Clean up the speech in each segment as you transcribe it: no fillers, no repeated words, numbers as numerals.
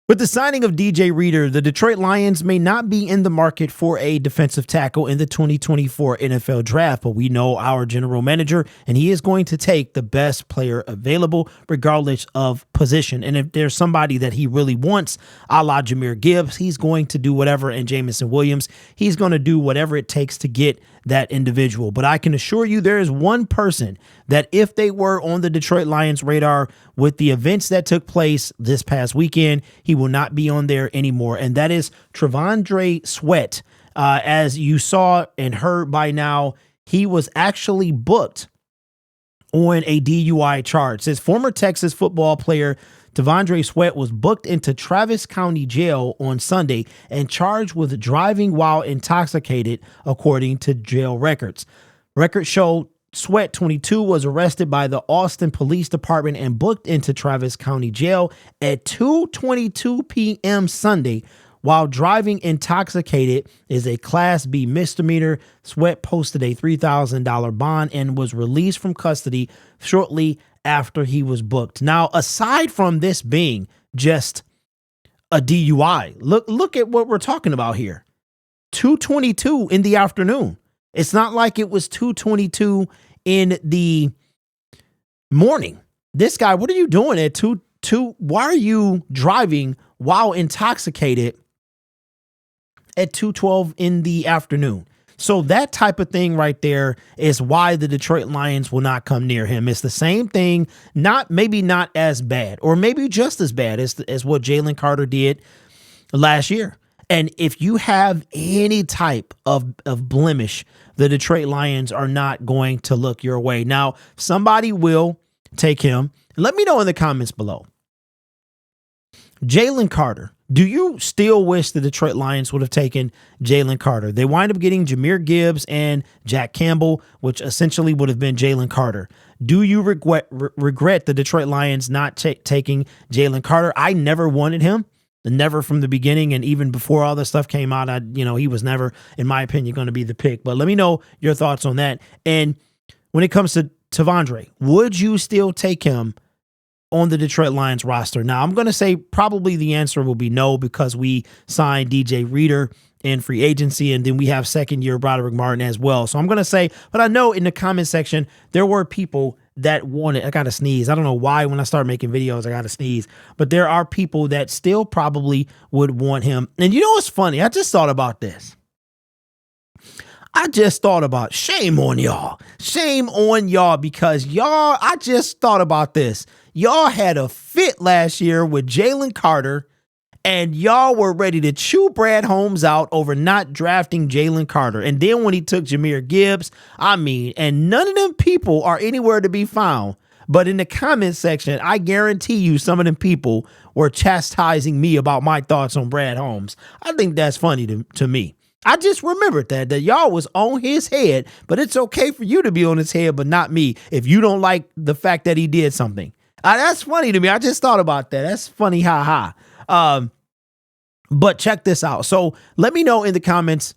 With the signing of DJ Reader, the Detroit Lions may not be in the market for a defensive tackle in the 2024 NFL Draft, but we know our general manager, and he is going to take the best player available regardless of position. And if there's somebody that he really wants, a la Jahmyr Gibbs, he's going to do whatever, and Jameson Williams, he's going to do whatever it takes to get that individual. But I can assure you there is one person that if they were on the Detroit Lions radar with the events that took place this past weekend, he will not be on there anymore. And that is Tandre Sweat. As you saw and heard by now, he was actually booked on a DUI charge. His former Texas football player Tandre Sweat was booked into Travis County Jail on Sunday and charged with driving while intoxicated, according to jail records. Records show Sweat, 22, was arrested by the Austin Police Department and booked into Travis County Jail at 2:22 p.m. Sunday. While driving intoxicated is a Class B misdemeanor, Sweat posted a $3,000 bond and was released from custody shortly after he was booked. Now, aside from this being just a DUI, look at what we're talking about here. 2:22 in the afternoon. It's not like it was 2:22 in the morning. This guy, what are you doing at 2? Why are you driving while intoxicated at 2:12 in the afternoon? So that type of thing right there is why the Detroit Lions will not come near him. It's the same thing, maybe not as bad, or maybe just as bad as what Jalen Carter did last year. And if you have any type of blemish, the Detroit Lions are not going to look your way. Now, somebody will take him. Let me know in the comments below. Jalen Carter. Do you still wish the Detroit Lions would have taken Jalen Carter? They wind up getting Jahmyr Gibbs and Jack Campbell, which essentially would have been Jalen Carter. Do you regret the Detroit Lions not taking Jalen Carter? I never wanted him. Never from the beginning, and even before all this stuff came out, he was never, in my opinion, going to be the pick. But let me know your thoughts on that. And when it comes to Tandre, would you still take him on the Detroit Lions roster? Now, I'm going to say probably the answer will be no, because we signed DJ Reader in free agency, and then we have second-year Broderick Martin as well. So I'm going to say, but I know in the comment section, there were people that wanted, I got to sneeze. I don't know why when I start making videos, I got to sneeze, but there are people that still probably would want him. And you know what's funny? I just thought about this. Shame on y'all. Shame on y'all, because I just thought about this. Y'all had a fit last year with Jalen Carter, and y'all were ready to chew Brad Holmes out over not drafting Jalen Carter. And then when he took Jahmyr Gibbs, and none of them people are anywhere to be found. But in the comment section, I guarantee you some of them people were chastising me about my thoughts on Brad Holmes. I think that's funny to me. I just remembered that y'all was on his head, but it's okay for you to be on his head, but not me, if you don't like the fact that he did something. That's funny to me. I just thought about that. That's funny. Ha ha. But check this out. So let me know in the comments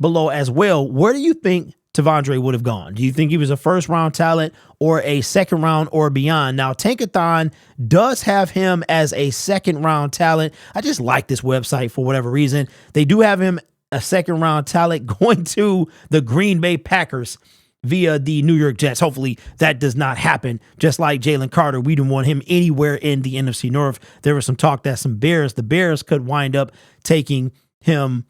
below as well, where do you think Tandre would have gone? Do you think he was a first round talent or a second round or beyond? Now, Tankathon does have him as a second round talent. I just like this website for whatever reason. They do have him a second round talent going to the Green Bay Packers via the New York Jets. Hopefully that does not happen. Just like Jalen Carter, we didn't want him anywhere in the NFC North. There was some talk that the Bears could wind up taking him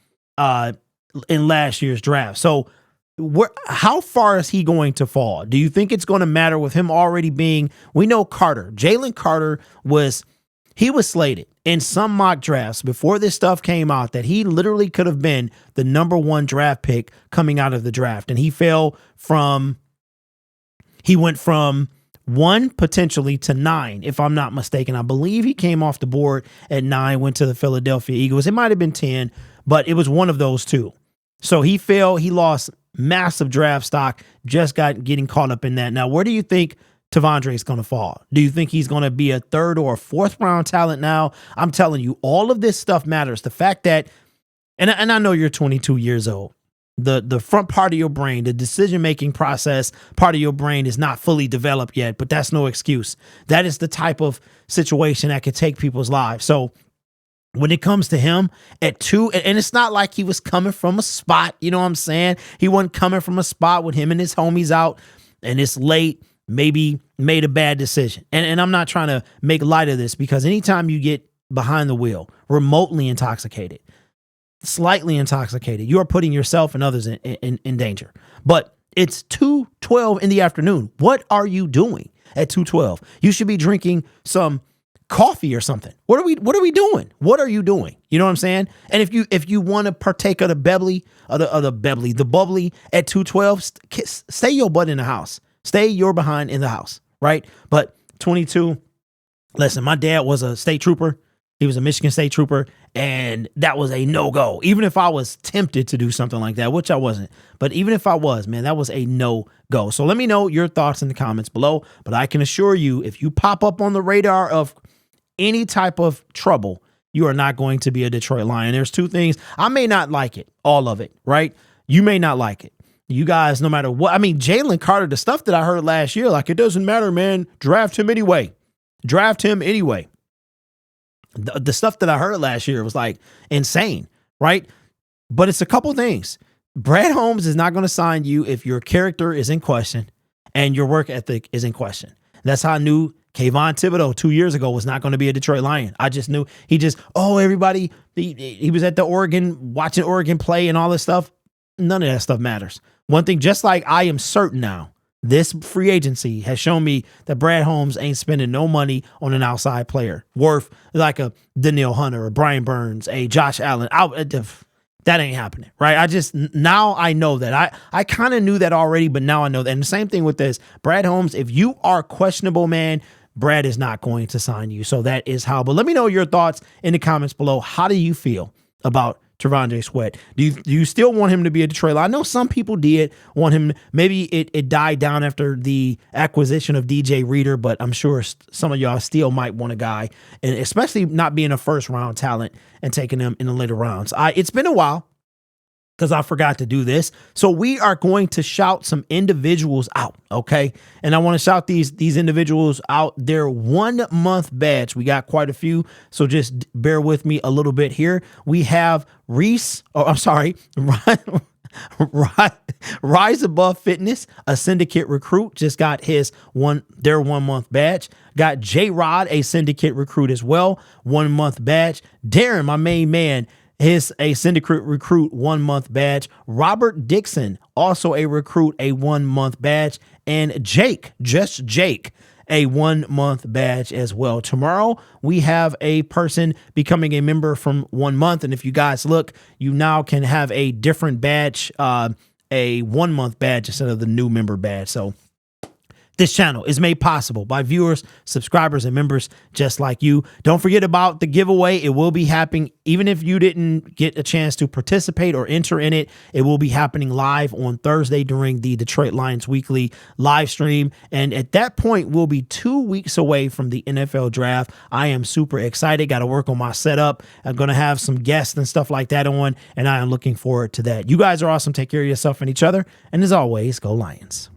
in last year's draft. So how far is he going to fall? Do you think it's going to matter with him already being, we know Jalen Carter was slated in some mock drafts before this stuff came out that he literally could have been the number 1 draft pick coming out of the draft. And he went from 1 potentially to 9, if I'm not mistaken. I believe he came off the board at 9, went to the Philadelphia Eagles. It might've been 10, but it was one of those two. So he lost massive draft stock, just getting caught up in that. Now, where do you think Tandre is going to fall? Do you think he's going to be a third or a fourth round talent now? I'm telling you, all of this stuff matters. The fact that, and I know you're 22 years old, the front part of your brain, the decision-making process part of your brain is not fully developed yet, but that's no excuse. That is the type of situation that could take people's lives. So when it comes to him at 2, and it's not like he was coming from a spot, you know what I'm saying? He wasn't coming from a spot with him and his homies out, and it's late, maybe made a bad decision. And I'm not trying to make light of this, because anytime you get behind the wheel, remotely intoxicated, slightly intoxicated, you are putting yourself and others in danger. But it's 2:12 in the afternoon. What are you doing at 2:12? You should be drinking some coffee or something. What are we doing? What are you doing? You know what I'm saying? And if you want to partake of the bubbly at 2:12, stay your butt in the house. Stay your behind in the house, right? But 22, listen, my dad was a state trooper. He was a Michigan State trooper, and that was a no-go. Even if I was tempted to do something like that, which I wasn't, but even if I was, man, that was a no-go. So let me know your thoughts in the comments below. But I can assure you, if you pop up on the radar of any type of trouble, you are not going to be a Detroit Lion. There's two things. I may not like it, all of it, right? You may not like it. You guys, no matter what, I mean, Jalen Carter, the stuff that I heard last year, like, it doesn't matter, man. Draft him anyway. Draft him anyway. The stuff that I heard last year was like insane, right? But it's a couple things. Brad Holmes is not going to sign you if your character is in question and your work ethic is in question. That's how I knew Kayvon Thibodeau 2 years ago was not going to be a Detroit Lion. I just knew everybody, he was at the Oregon, watching Oregon play and all this stuff. None of that stuff matters. One thing, just like I am certain now, this free agency has shown me that Brad Holmes ain't spending no money on an outside player worth like a Danielle Hunter or Brian Burns, a Josh Allen. That ain't happening, right? Now I know that. I kind of knew that already, but now I know that. And the same thing with this. Brad Holmes, if you are questionable, man, Brad is not going to sign you. So that is how. But let me know your thoughts in the comments below. How do you feel about Tandre Sweat? Do you still want him to be a Detroit Lion? I know some people did want him. Maybe it died down after the acquisition of DJ Reader, but I'm sure some of y'all still might want a guy, and especially not being a first round talent and taking him in the later rounds. It's been a while, because I forgot to do this. So we are going to shout some individuals out, okay? And I want to shout these individuals out their 1 month badge. We got quite a few, so just bear with me a little bit here. We have Rise Above Fitness, a Syndicate recruit, just got their 1 month badge. Got J-Rod, a Syndicate recruit as well, 1 month badge. Darren, my main man, a Syndicate recruit, 1 month badge. Robert Dixon, also a recruit, a 1 month badge. And Jake, just Jake, a 1 month badge as well. Tomorrow, we have a person becoming a member from 1 month. And if you guys look, you now can have a different badge, a 1 month badge instead of the new member badge. So this channel is made possible by viewers, subscribers, and members just like you. Don't forget about the giveaway. It will be happening. Even if you didn't get a chance to participate or enter in it, it will be happening live on Thursday during the Detroit Lions Weekly live stream. And at that point, we'll be 2 weeks away from the NFL draft. I am super excited. Got to work on my setup. I'm going to have some guests and stuff like that on, and I am looking forward to that. You guys are awesome. Take care of yourself and each other. And as always, go Lions.